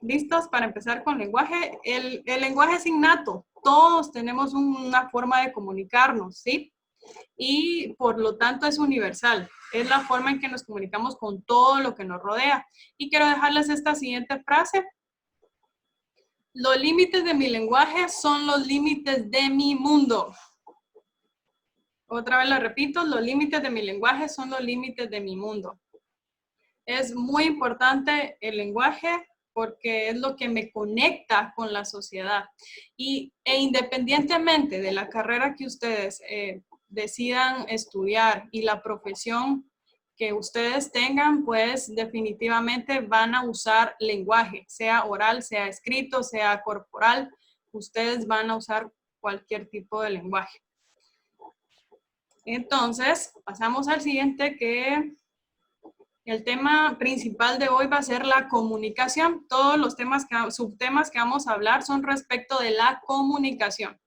¿Listos para empezar con lenguaje? El lenguaje es innato. Todos tenemos una forma de comunicarnos, ¿sí? Y por lo tanto es universal. Es la forma en que nos comunicamos con todo lo que nos rodea. Y quiero dejarles esta siguiente frase. Los límites de mi lenguaje son los límites de mi mundo. Otra vez la repito, los límites de mi lenguaje son los límites de mi mundo. Es muy importante el lenguaje porque es lo que me conecta con la sociedad. E independientemente de la carrera que ustedes decidan estudiar y la profesión que ustedes tengan, pues definitivamente van a usar lenguaje, sea oral, sea escrito, sea corporal. Ustedes van a usar cualquier tipo de lenguaje. Entonces, pasamos al siguiente, que el tema principal de hoy va a ser la comunicación. Todos los subtemas que vamos a hablar son respecto de la comunicación.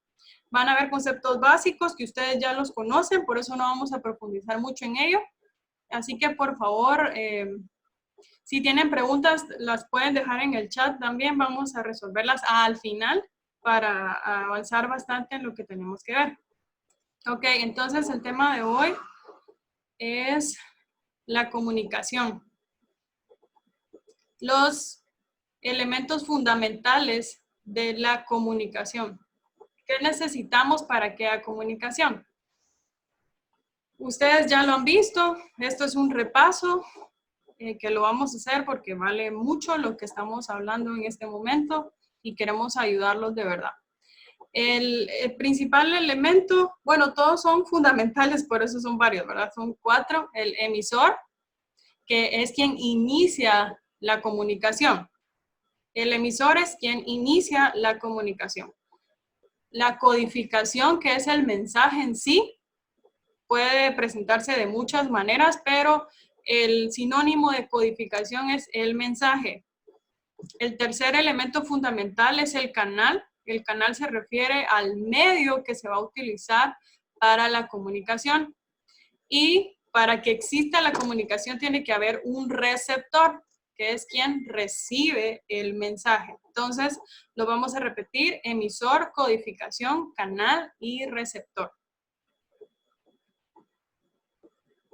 Van a haber conceptos básicos que ustedes ya los conocen, por eso no vamos a profundizar mucho en ello. Así que, por favor, si tienen preguntas, las pueden dejar en el chat también. Vamos a resolverlas al final para avanzar bastante en lo que tenemos que ver. Ok, entonces el tema de hoy es la comunicación. Los elementos fundamentales de la comunicación. ¿Qué necesitamos para que haya comunicación? Ustedes ya lo han visto, esto es un repaso que lo vamos a hacer porque vale mucho lo que estamos hablando en este momento y queremos ayudarlos de verdad. El principal elemento, bueno, todos son fundamentales, por eso son varios, ¿verdad? Son 4. El emisor, que es quien inicia la comunicación. El emisor es quien inicia la comunicación. La codificación, que es el mensaje en sí, puede presentarse de muchas maneras, pero el sinónimo de codificación es el mensaje. El tercer elemento fundamental es el canal. El canal se refiere al medio que se va a utilizar para la comunicación. Y para que exista la comunicación tiene que haber un receptor, que es quien recibe el mensaje. Entonces, lo vamos a repetir: emisor, codificación, canal y receptor.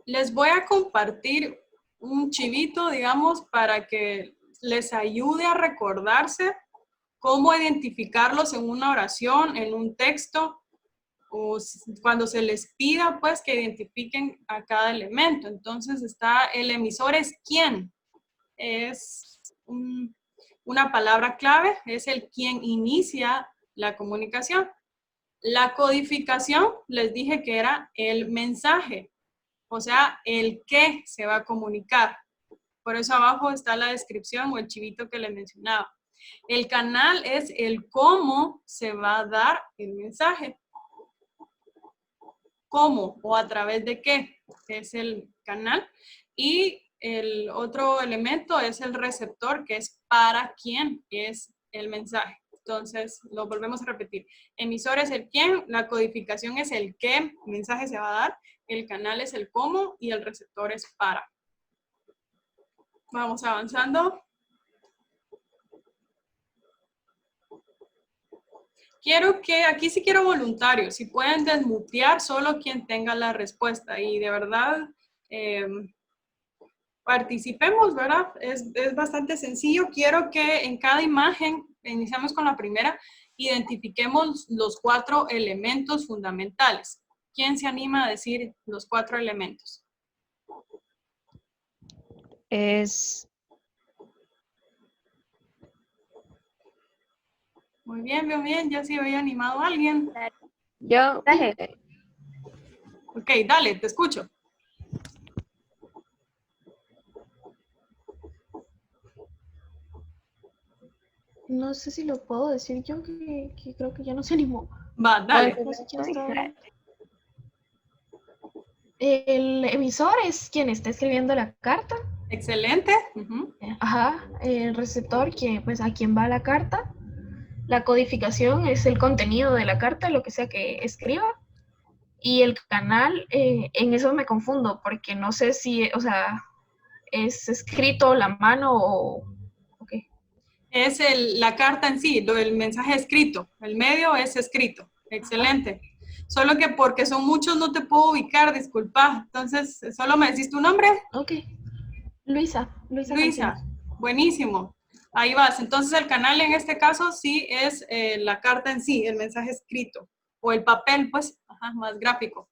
Les voy a compartir un chivito, digamos, para que les ayude a recordarse cómo identificarlos en una oración, en un texto, o cuando se les pida, pues, que identifiquen a cada elemento. Entonces, el emisor es quién. Es una palabra clave, es el quien inicia la comunicación. La codificación, les dije que era el mensaje, o sea, el qué se va a comunicar. Por eso abajo está la descripción o el chivito que les mencionaba. El canal es el cómo se va a dar el mensaje. ¿Cómo o a través de qué? Es el canal. Y el otro elemento es el receptor, que es para quién es el mensaje. Entonces, lo volvemos a repetir. Emisor es el quién, la codificación es el qué mensaje se va a dar, el canal es el cómo y el receptor es para. Vamos avanzando. Aquí sí quiero voluntarios, si pueden desmutear solo quien tenga la respuesta y de verdad participemos, ¿verdad? Es bastante sencillo. Quiero que en cada imagen, iniciamos con la primera, identifiquemos los 4 elementos fundamentales. ¿Quién se anima a decir los 4 elementos? Muy bien, bien, bien. Ya sí había animado a alguien. Yo. Ok, dale, te escucho. No sé si lo puedo decir yo, que creo que ya no se animó. Va, dale. No sé quién está hablando. El emisor es quien está escribiendo la carta. Excelente. Ajá. El receptor, pues a quien va la carta. La codificación es el contenido de la carta, lo que sea que escriba. Y el canal, en eso me confundo, porque no sé si, o sea, es escrito la mano o qué. Es la carta en sí, el mensaje escrito. El medio es escrito. Excelente. Solo que porque son muchos no te puedo ubicar, disculpa. Entonces, ¿solo me decís tu nombre? Ok. Luisa Luisa. Cancinos. Buenísimo. Ahí vas. Entonces, el canal en este caso sí es la carta en sí, el mensaje escrito. O el papel, pues, ajá, más gráfico.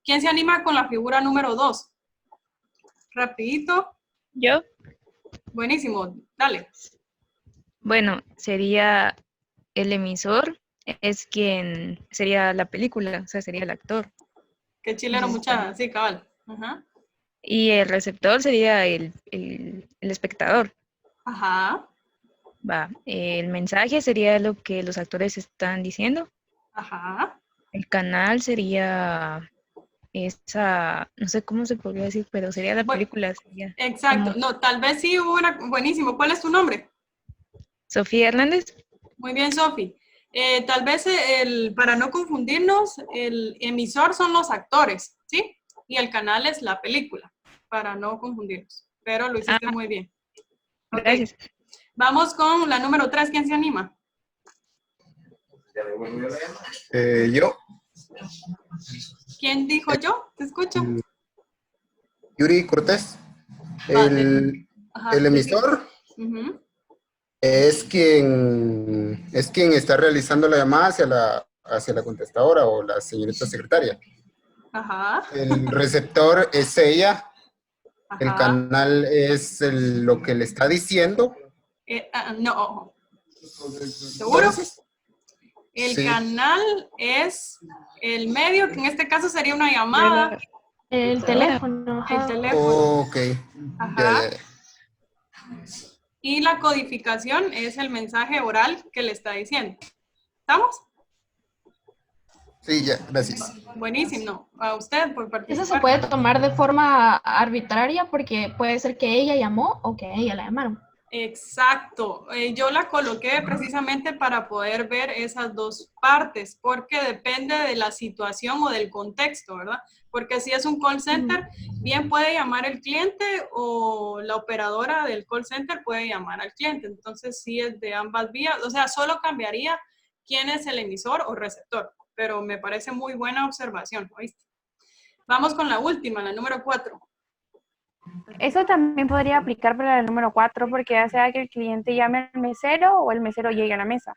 ¿Quién se anima con la figura número 2? Rapidito. ¿Yo? Buenísimo. Dale. Bueno, sería el emisor, es quien sería la película, o sea, sería el actor. Qué chileno, mucha. Sí, cabal. Ajá. Y el receptor sería el espectador. Ajá. Va, el mensaje sería lo que los actores están diciendo. Ajá. El canal sería esa, no sé cómo se podría decir, pero sería la Bueno, película, sería exacto. como No, tal vez sí hubo una. Buenísimo. ¿Cuál es tu nombre? Sofía Hernández. Muy bien, Sofi. Tal vez para no confundirnos, el emisor son los actores, ¿sí? Y el canal es la película, para no confundirnos. Pero lo hiciste Ah, muy bien. Ok. gracias. Vamos con la número 3. ¿Quién se anima? Yo, ¿Quién dijo yo? Te escucho. Yuri Cortés, Va, el emisor Ujú. es quien está realizando la llamada hacia la contestadora o la señorita secretaria. Ajá. El receptor es ella, el Ajá. canal es lo que le está diciendo. No. ¿Seguro? Entonces, El sí. canal es el medio, que en este caso sería una llamada, El teléfono, el ajá. teléfono. Ok, Ajá. ya. Y la codificación es el mensaje oral que le está diciendo. ¿Estamos? Sí, ya, gracias. Buenísimo. No, a usted por Eso se participar. puede tomar de forma arbitraria porque puede ser que ella llamó o que a ella la llamaron. Exacto. Yo la coloqué precisamente para poder ver esas dos partes, porque depende de la situación o del contexto, ¿verdad? Porque si es un call center, bien puede llamar el cliente o la operadora del call center puede llamar al cliente. Entonces, sí es de ambas vías. O sea, solo cambiaría quién es el emisor o receptor, pero me parece muy buena observación, ¿oíste? Vamos con la última, la número 4. Eso también podría aplicar para el número 4, porque ya sea que el cliente llame al mesero o el mesero llegue a la mesa.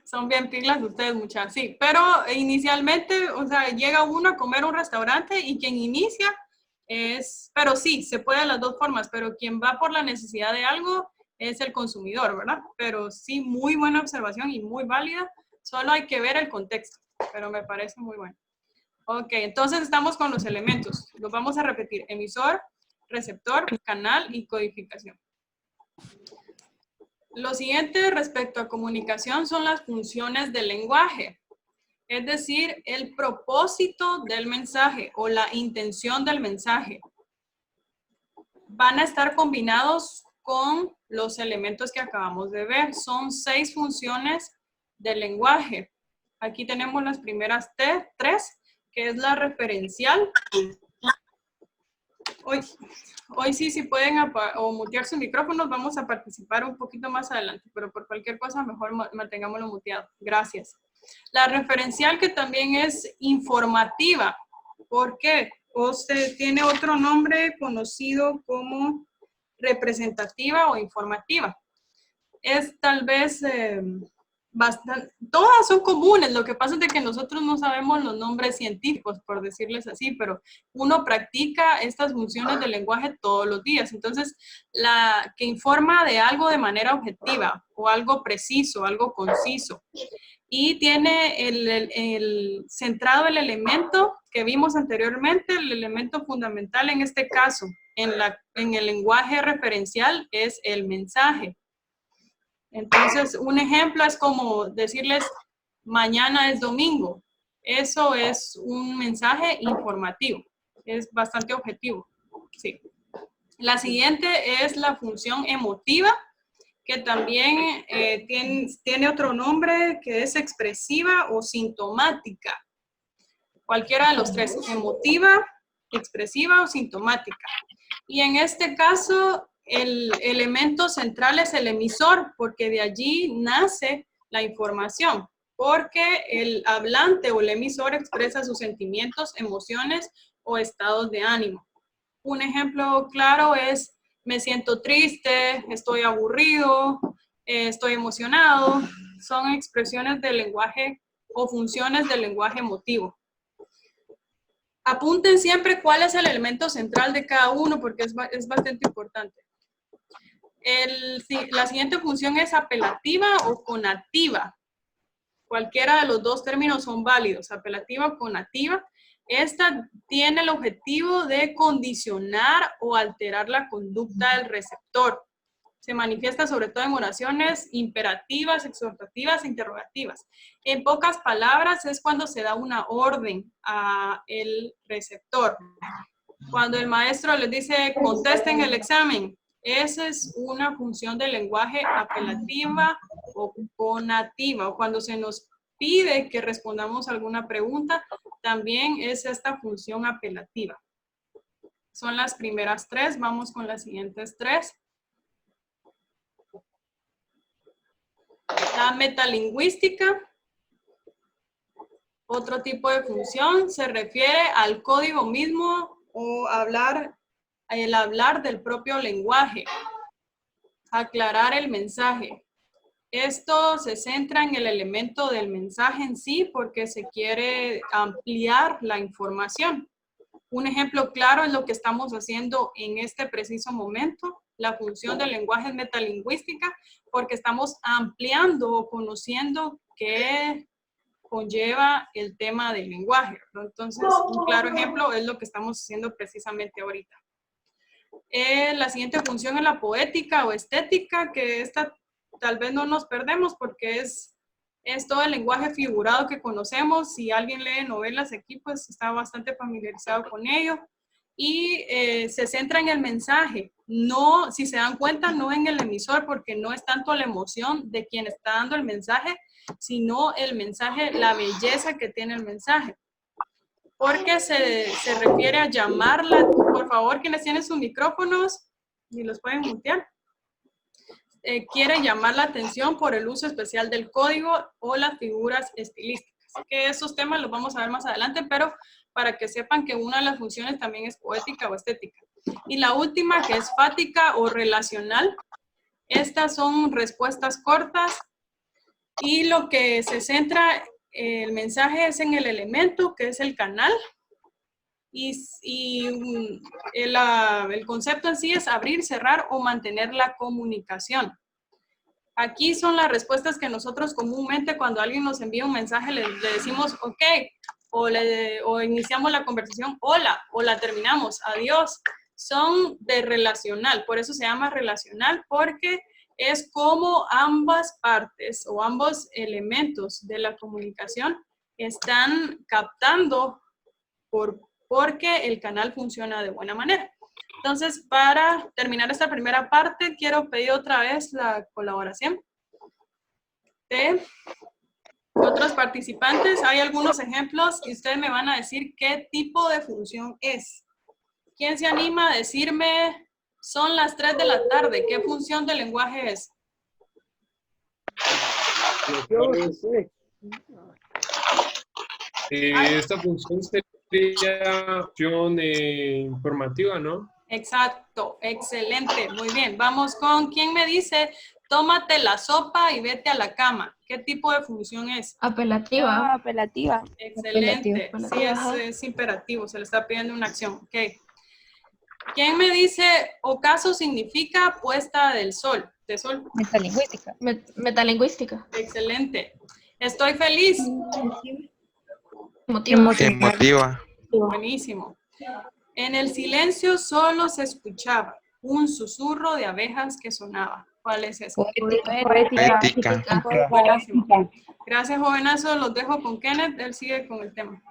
Son bien pilas ustedes, muchachos. Sí, pero inicialmente, o sea, llega uno a comer a un restaurante y quien inicia pero sí, se puede de las dos formas, pero quien va por la necesidad de algo es el consumidor, ¿verdad? Pero sí, muy buena observación y muy válida. Solo hay que ver el contexto, pero me parece muy bueno. Ok, entonces estamos con los elementos. Los vamos a repetir. Emisor, receptor, canal y codificación. Lo siguiente respecto a comunicación son las funciones del lenguaje, es decir, el propósito del mensaje o la intención del mensaje. Van a estar combinados con los elementos que acabamos de ver. Son 6 funciones del lenguaje. Aquí tenemos las primeras 3, que es la referencial. Hoy sí, si pueden o mutear sus micrófonos, vamos a participar un poquito más adelante, pero por cualquier cosa mejor mantengámoslo muteado. Gracias. La referencial, que también es informativa. ¿Por qué? Usted tiene otro nombre conocido como representativa o informativa. Es tal vez todas son comunes, lo que pasa es de que nosotros no sabemos los nombres científicos, por decirles así, pero uno practica estas funciones del lenguaje todos los días. Entonces, la que informa de algo de manera objetiva o algo preciso, algo conciso. Y tiene centrado el elemento que vimos anteriormente, el elemento fundamental en este caso, en el lenguaje referencial, es el mensaje. Entonces, un ejemplo es como decirles, mañana es domingo. Eso es un mensaje informativo. Es bastante objetivo. Sí. La siguiente es la función emotiva, que también tiene otro nombre, que es expresiva o sintomática. Cualquiera de los 3, emotiva, expresiva o sintomática. Y en este caso, el elemento central es el emisor, porque de allí nace la información, porque el hablante o el emisor expresa sus sentimientos, emociones o estados de ánimo. Un ejemplo claro es: me siento triste, estoy aburrido, estoy emocionado. Son expresiones del lenguaje o funciones del lenguaje emotivo. Apunten siempre cuál es el elemento central de cada uno, porque es bastante importante. La siguiente función es apelativa o conativa. Cualquiera de los dos términos son válidos, apelativa o conativa. Esta tiene el objetivo de condicionar o alterar la conducta del receptor. Se manifiesta sobre todo en oraciones imperativas, exhortativas e interrogativas. En pocas palabras, es cuando se da una orden al receptor. Cuando el maestro les dice, contesten el examen, esa es una función del lenguaje apelativa o conativa. O cuando se nos pide que respondamos alguna pregunta, también es esta función apelativa. Son las primeras tres. Vamos con las siguientes tres. La metalingüística, otro tipo de función, se refiere al código mismo o el hablar del propio lenguaje, aclarar el mensaje. Esto se centra en el elemento del mensaje en sí porque se quiere ampliar la información. Un ejemplo claro es lo que estamos haciendo en este preciso momento. La función del lenguaje es metalingüística porque estamos ampliando o conociendo qué conlleva el tema del lenguaje, ¿no? Entonces, un claro ejemplo es lo que estamos haciendo precisamente ahorita. La siguiente función es la poética o estética, que esta tal vez no nos perdemos porque es todo el lenguaje figurado que conocemos. Si alguien lee novelas aquí, pues está bastante familiarizado con ello. Y se centra en el mensaje. No, si se dan cuenta, no en el emisor, porque no es tanto la emoción de quien está dando el mensaje, sino el mensaje, la belleza que tiene el mensaje. Porque se refiere a llamarla. Por favor, quienes tienen sus micrófonos y los pueden mutear. Quiere llamar la atención por el uso especial del código o las figuras estilísticas. Que esos temas los vamos a ver más adelante, pero para que sepan que una de las funciones también es poética o estética. Y la última, que es fática o relacional. Estas son respuestas cortas y lo que se centra el mensaje es en el elemento, que es el canal. Y el concepto en sí es abrir, cerrar o mantener la comunicación. Aquí son las respuestas que nosotros comúnmente cuando alguien nos envía un mensaje le decimos ok, o iniciamos la conversación hola, o la terminamos adiós. Son de relacional, por eso se llama relacional, porque es como ambas partes o ambos elementos de la comunicación están captando porque el canal funciona de buena manera. Entonces, para terminar esta primera parte, quiero pedir otra vez la colaboración de otros participantes. Hay algunos ejemplos y ustedes me van a decir qué tipo de función es. ¿Quién se anima a decirme? Son las 3 de la tarde. ¿Qué función del lenguaje es? Esta función sería función informativa, ¿no? Exacto, excelente, muy bien. Vamos con, ¿quién me dice? Tómate la sopa y vete a la cama. ¿Qué tipo de función es? Apelativa. Apelativa. Excelente, Apelativa. sí, es imperativo, se le está pidiendo una acción. Ok. ¿Quién me dice ocaso significa puesta del sol? ¿De sol? Metalingüística. Metalingüística. Excelente. Estoy feliz. Emotiva. Emotiva. Buenísimo. En el silencio solo se escuchaba un susurro de abejas que sonaba. ¿Cuál es ese? Poética. Buenísimo. Gracias, jovenazo. Los dejo con Kenneth. Él sigue con el tema.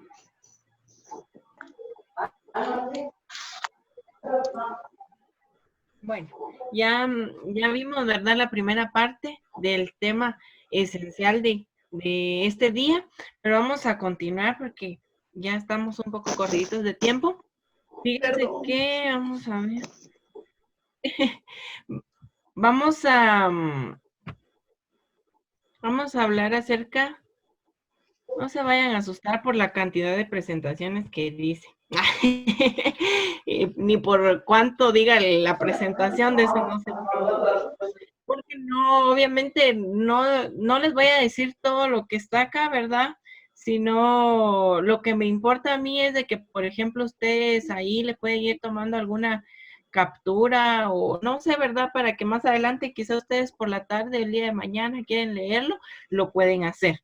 Bueno, ya vimos, ¿verdad?, la primera parte del tema esencial de este día, pero vamos a continuar porque ya estamos un poco corriditos de tiempo. Fíjense que, vamos a ver. Vamos a hablar acerca, no se vayan a asustar por la cantidad de presentaciones que dice. Ni por cuánto diga la presentación, de eso no se preocupen. Porque no, obviamente no les voy a decir todo lo que está acá, ¿verdad? Sino lo que me importa a mí es de que, por ejemplo, ustedes ahí le pueden ir tomando alguna captura o no sé, ¿verdad? Para que más adelante, quizás ustedes por la tarde, el día de mañana quieren leerlo, lo pueden hacer.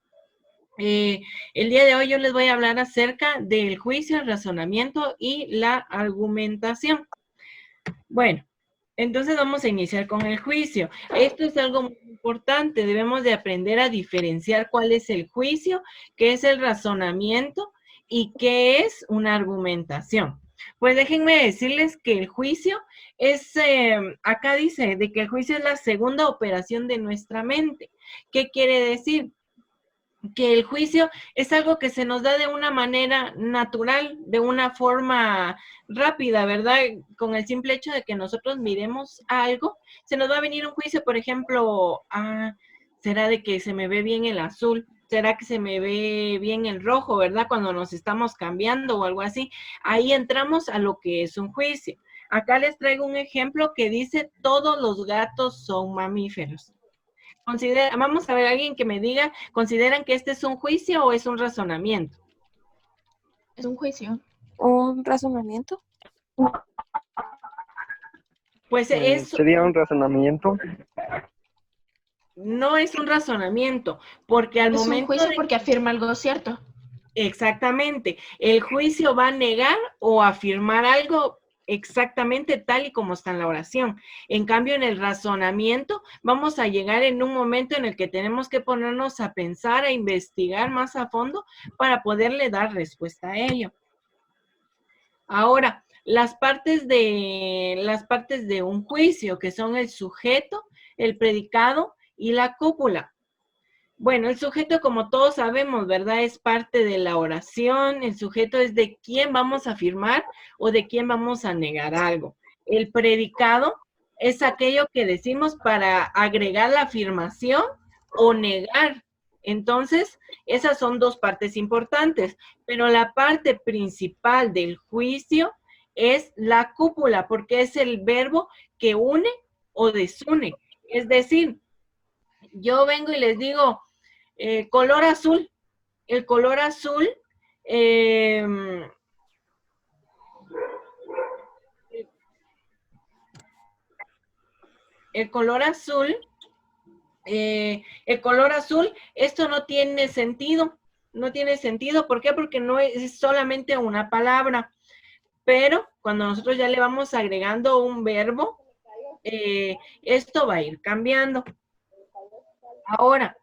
El día de hoy yo les voy a hablar acerca del juicio, el razonamiento y la argumentación. Bueno, entonces vamos a iniciar con el juicio. Esto es algo muy importante. Debemos de aprender a diferenciar cuál es el juicio, qué es el razonamiento y qué es una argumentación. Pues déjenme decirles que el juicio es, acá dice, de que el juicio es la segunda operación de nuestra mente. ¿Qué quiere decir? Que el juicio es algo que se nos da de una manera natural, de una forma rápida, ¿verdad? Con el simple hecho de que nosotros miremos algo, se nos va a venir un juicio, por ejemplo, ¿será de que se me ve bien el azul? ¿Será que se me ve bien el rojo, verdad? Cuando nos estamos cambiando o algo así. Ahí entramos a lo que es un juicio. Acá les traigo un ejemplo que dice, todos los gatos son mamíferos. Vamos a ver, alguien que me diga, ¿consideran que este es un juicio o es un razonamiento? Es un juicio. ¿Un razonamiento? Pues ¿Sería un razonamiento? No es un razonamiento, porque al momento... Es un juicio porque afirma algo cierto. Exactamente. El juicio va a negar o afirmar algo exactamente tal y como está en la oración. En cambio, en el razonamiento vamos a llegar en un momento en el que tenemos que ponernos a pensar, a investigar más a fondo para poderle dar respuesta a ello. Ahora, las partes de un juicio, que son el sujeto, el predicado y la cópula. Bueno, el sujeto, como todos sabemos, ¿verdad? Es parte de la oración. El sujeto es de quién vamos a afirmar o de quién vamos a negar algo. El predicado es aquello que decimos para agregar la afirmación o negar. Entonces, esas son dos partes importantes. Pero la parte principal del juicio es la cúpula, porque es el verbo que une o desune. Es decir, yo vengo y les digo, color azul. El color azul, el color azul, esto no tiene sentido. No tiene sentido. ¿Por qué? Porque no es solamente una palabra. Pero cuando nosotros ya le vamos agregando un verbo, esto va a ir cambiando. Ahora,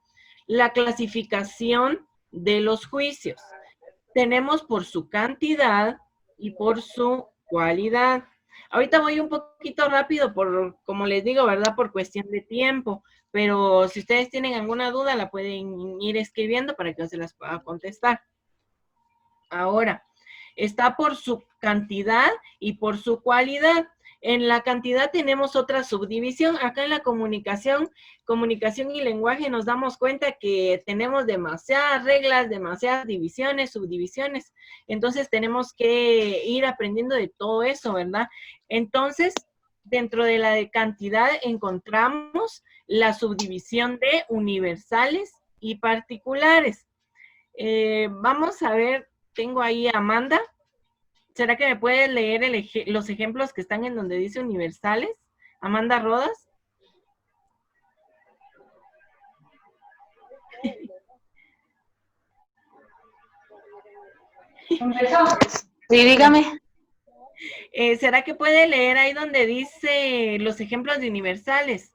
la clasificación de los juicios. Tenemos por su cantidad y por su cualidad. Ahorita voy un poquito rápido como les digo, ¿verdad? Por cuestión de tiempo. Pero si ustedes tienen alguna duda, la pueden ir escribiendo para que yo se las pueda contestar. Ahora, está por su cantidad y por su cualidad. En la cantidad tenemos otra subdivisión. Acá en la comunicación y lenguaje nos damos cuenta que tenemos demasiadas reglas, demasiadas divisiones, subdivisiones. Entonces tenemos que ir aprendiendo de todo eso, ¿verdad? Entonces, dentro de la de cantidad encontramos la subdivisión de universales y particulares. Vamos a ver, tengo ahí a Amanda. ¿Será que me puede leer los ejemplos que están en donde dice universales? Amanda Rodas. Sí, dígame. ¿Será que puede leer ahí donde dice los ejemplos de universales?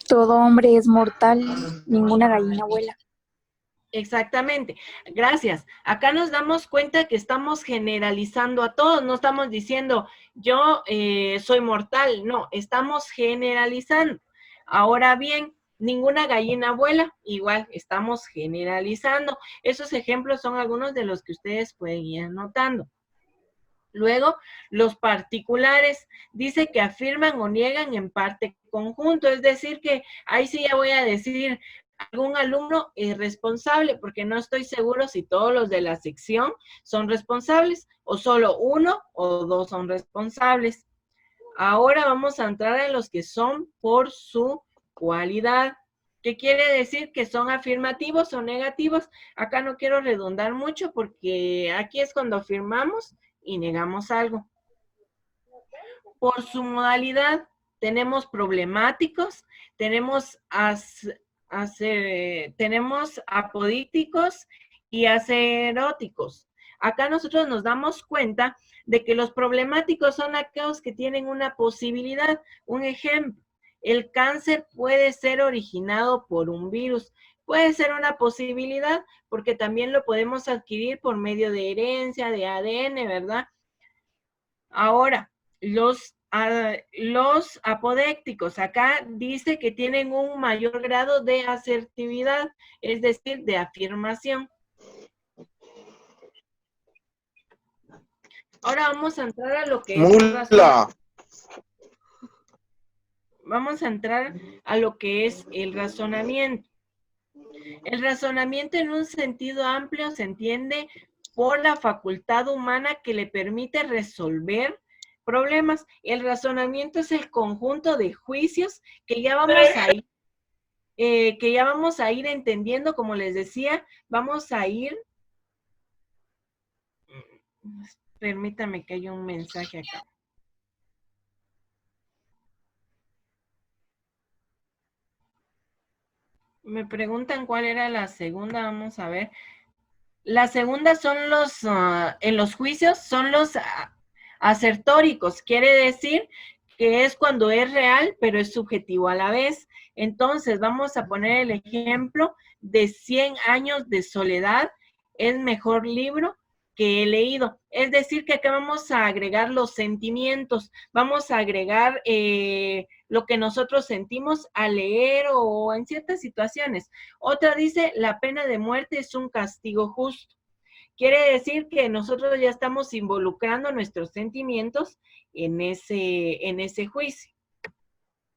Todo hombre es mortal, ninguna gallina vuela. Exactamente, gracias. Acá nos damos cuenta que estamos generalizando a todos, no estamos diciendo yo soy mortal, no, estamos generalizando. Ahora bien, Ninguna gallina vuela, igual estamos generalizando. Esos ejemplos son algunos de los que ustedes pueden ir anotando. Luego, los particulares, dice que afirman o niegan en parte conjunto, es decir que ahí sí ya voy a decir, algún alumno es responsable, porque no estoy seguro si todos los de la sección son responsables, o solo uno o dos son responsables. Ahora vamos a entrar en los que son por su cualidad. ¿Qué quiere decir? Que son afirmativos o negativos. Acá no quiero redundar mucho porque aquí es cuando afirmamos y negamos algo. Por su modalidad tenemos problemáticos, tenemos apodíticos y aceróticos. Acá nosotros nos damos cuenta de que los problemáticos son aquellos que tienen una posibilidad. Un ejemplo, el cáncer puede ser originado por un virus. Puede ser una posibilidad porque también lo podemos adquirir por medio de herencia, de ADN, ¿verdad? Ahora, los apodécticos, acá dice que tienen un mayor grado de asertividad, es decir, de afirmación. Ahora vamos a entrar a lo que es el razonamiento. Vamos a entrar a lo que es el razonamiento. El razonamiento en un sentido amplio se entiende por la facultad humana que le permite resolver problemas. El razonamiento es el conjunto de juicios que ya vamos a ir entendiendo, como les decía, vamos a ir. Permítame que haya un mensaje acá. Me preguntan cuál era la segunda, vamos a ver. La segunda son en los juicios, son los asertóricos. Quiere decir que es cuando es real, pero es subjetivo a la vez. Entonces, vamos a poner el ejemplo de 100 años de soledad, es mejor libro que he leído. Es decir, que acá vamos a agregar los sentimientos, vamos a agregar lo que nosotros sentimos al leer o en ciertas situaciones. Otra dice, la pena de muerte es un castigo justo. Quiere decir que nosotros ya estamos involucrando nuestros sentimientos en ese juicio.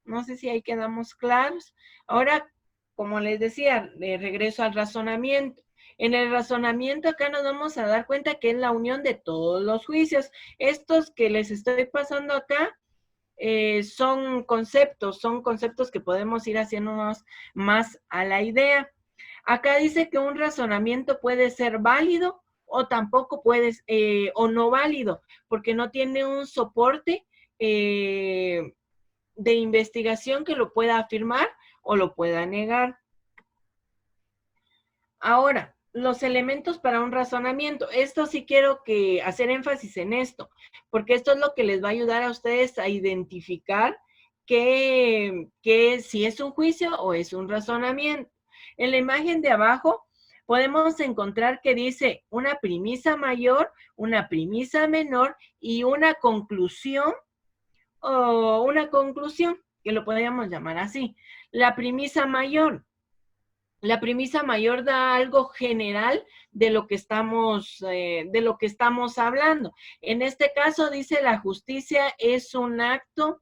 No sé si ahí quedamos claros. Ahora, como les decía, regreso al razonamiento. En el razonamiento acá nos vamos a dar cuenta que es la unión de todos los juicios. Estos que les estoy pasando acá son conceptos que podemos ir haciéndonos más a la idea. Acá dice que un razonamiento puede ser válido o tampoco puede, o no válido, porque no tiene un soporte de investigación que lo pueda afirmar o lo pueda negar. Ahora, los elementos para un razonamiento. Esto sí quiero hacer énfasis en esto, porque esto es lo que les va a ayudar a ustedes a identificar que si es un juicio o es un razonamiento. En la imagen de abajo podemos encontrar que dice una premisa mayor, una premisa menor y una conclusión o una conclusión, que lo podríamos llamar así. La premisa mayor da algo general de lo que estamos hablando. En este caso dice la justicia es un acto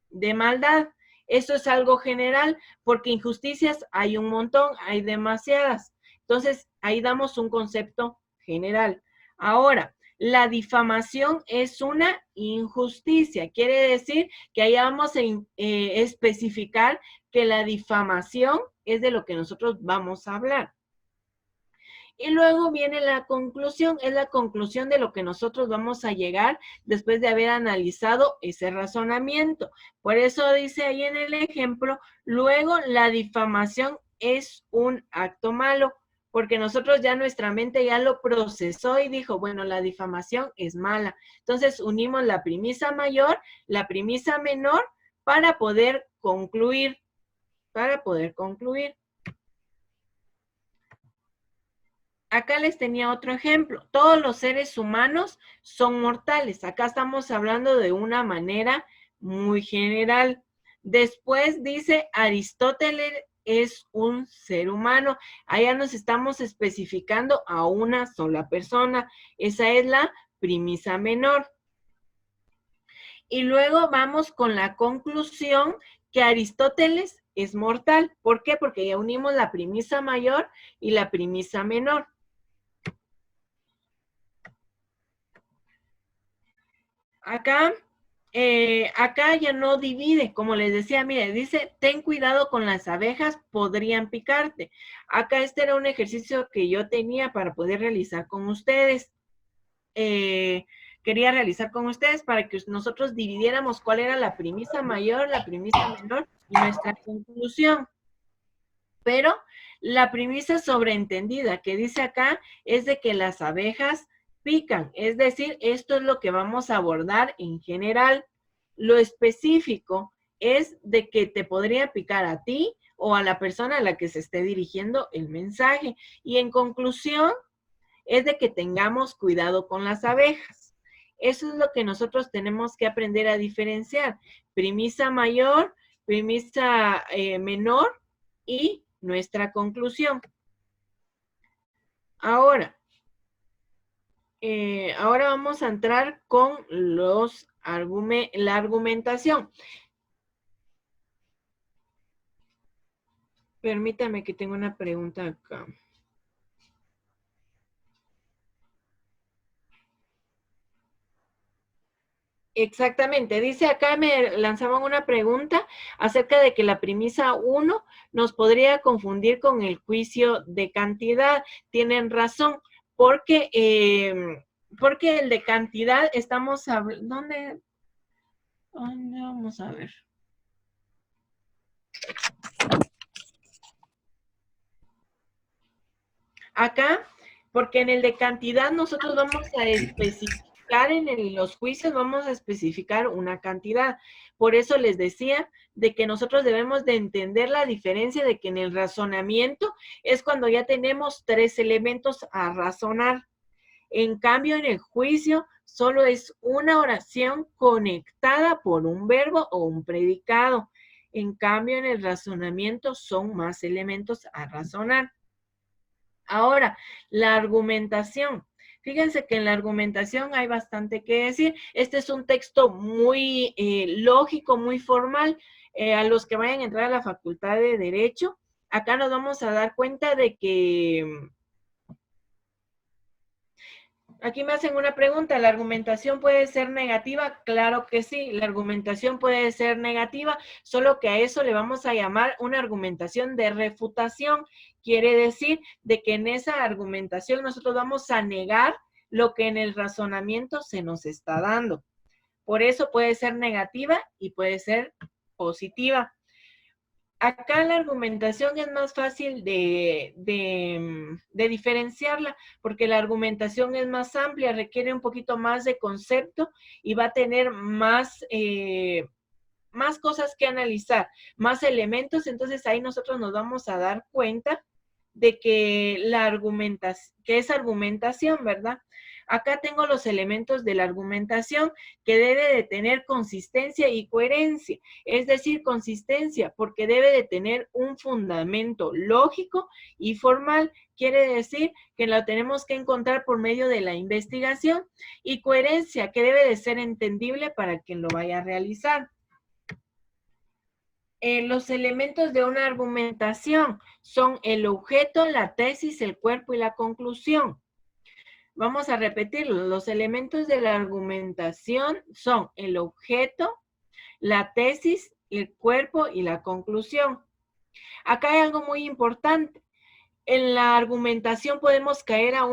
de maldad. Eso es algo general, porque injusticias hay un montón, hay demasiadas. Entonces, ahí damos un concepto general. Ahora, la difamación es una injusticia. Quiere decir que ahí vamos a especificar que la difamación es de lo que nosotros vamos a hablar. Y luego viene la conclusión, es la conclusión de lo que nosotros vamos a llegar después de haber analizado ese razonamiento. Por eso dice ahí en el ejemplo, luego la difamación es un acto malo, porque nosotros ya nuestra mente ya lo procesó y dijo, bueno, la difamación es mala. Entonces unimos la premisa mayor, la premisa menor para poder concluir. Acá les tenía otro ejemplo. Todos los seres humanos son mortales. Acá estamos hablando de una manera muy general. Después dice Aristóteles es un ser humano. Allá nos estamos especificando a una sola persona. Esa es la premisa menor. Y luego vamos con la conclusión que Aristóteles es mortal. ¿Por qué? Porque ya unimos la premisa mayor y la premisa menor. Acá ya no divide, como les decía, mire, dice, ten cuidado con las abejas, podrían picarte. Acá este era un ejercicio que yo tenía para poder realizar con ustedes. Quería realizar con ustedes para que nosotros dividiéramos cuál era la premisa mayor, la premisa menor y nuestra conclusión. Pero la premisa sobreentendida que dice acá es de que las abejas pican, es decir, esto es lo que vamos a abordar en general. Lo específico es de que te podría picar a ti o a la persona a la que se esté dirigiendo el mensaje. Y en conclusión, es de que tengamos cuidado con las abejas. Eso es lo que nosotros tenemos que aprender a diferenciar. Premisa mayor, premisa menor y nuestra conclusión. Ahora vamos a entrar con la argumentación. Permítame que tengo una pregunta acá. Exactamente, dice acá, me lanzaban una pregunta acerca de que la premisa 1 nos podría confundir con el juicio de cantidad. Tienen razón, porque el de cantidad estamos hablando, ¿dónde vamos a ver? Acá, porque en el de cantidad nosotros vamos a especificar, en los juicios vamos a especificar una cantidad. Por eso les decía de que nosotros debemos de entender la diferencia de que en el razonamiento es cuando ya tenemos 3 elementos a razonar. En cambio, en el juicio solo es una oración conectada por un verbo o un predicado. En cambio, en el razonamiento son más elementos a razonar. Ahora, la argumentación. Fíjense que en la argumentación hay bastante que decir. Este es un texto muy lógico, muy formal. A los que vayan a entrar a la Facultad de Derecho, acá nos vamos a dar cuenta de que... Aquí me hacen una pregunta, ¿la argumentación puede ser negativa? Claro que sí, la argumentación puede ser negativa, solo que a eso le vamos a llamar una argumentación de refutación. Quiere decir de que en esa argumentación nosotros vamos a negar lo que en el razonamiento se nos está dando. Por eso puede ser negativa y puede ser positiva. Acá la argumentación es más fácil de diferenciarla, porque la argumentación es más amplia, requiere un poquito más de concepto y va a tener más cosas que analizar, más elementos. Entonces ahí nosotros nos vamos a dar cuenta de que que es argumentación, ¿verdad? Acá tengo los elementos de la argumentación que debe de tener consistencia y coherencia. Es decir, consistencia porque debe de tener un fundamento lógico y formal. Quiere decir que lo tenemos que encontrar por medio de la investigación. Y coherencia que debe de ser entendible para quien lo vaya a realizar. Los elementos de una argumentación son el objeto, la tesis, el cuerpo y la conclusión. Vamos a repetirlo. Los elementos de la argumentación son el objeto, la tesis, el cuerpo y la conclusión. Acá hay algo muy importante. En la argumentación podemos caer a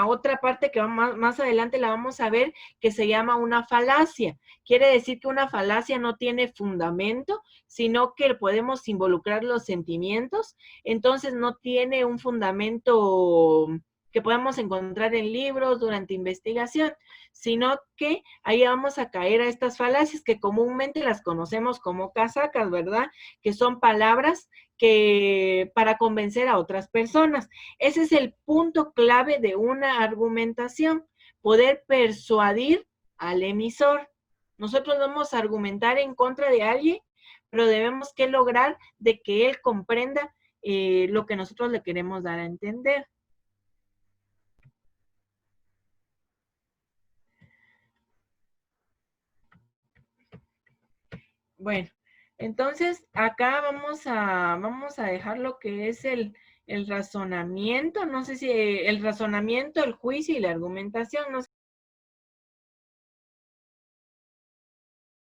otra parte que más adelante la vamos a ver, que se llama una falacia. Quiere decir que una falacia no tiene fundamento, sino que podemos involucrar los sentimientos. Entonces no tiene un fundamento que podemos encontrar en libros durante investigación, sino que ahí vamos a caer a estas falacias que comúnmente las conocemos como casacas, ¿verdad? Que son palabras que para convencer a otras personas. Ese es el punto clave de una argumentación, poder persuadir al emisor. Nosotros vamos a argumentar en contra de alguien pero debemos que lograr de que él comprenda lo que nosotros le queremos dar a entender. Bueno, entonces acá vamos a dejar lo que es el razonamiento, no sé si el razonamiento, el juicio y la argumentación, no sé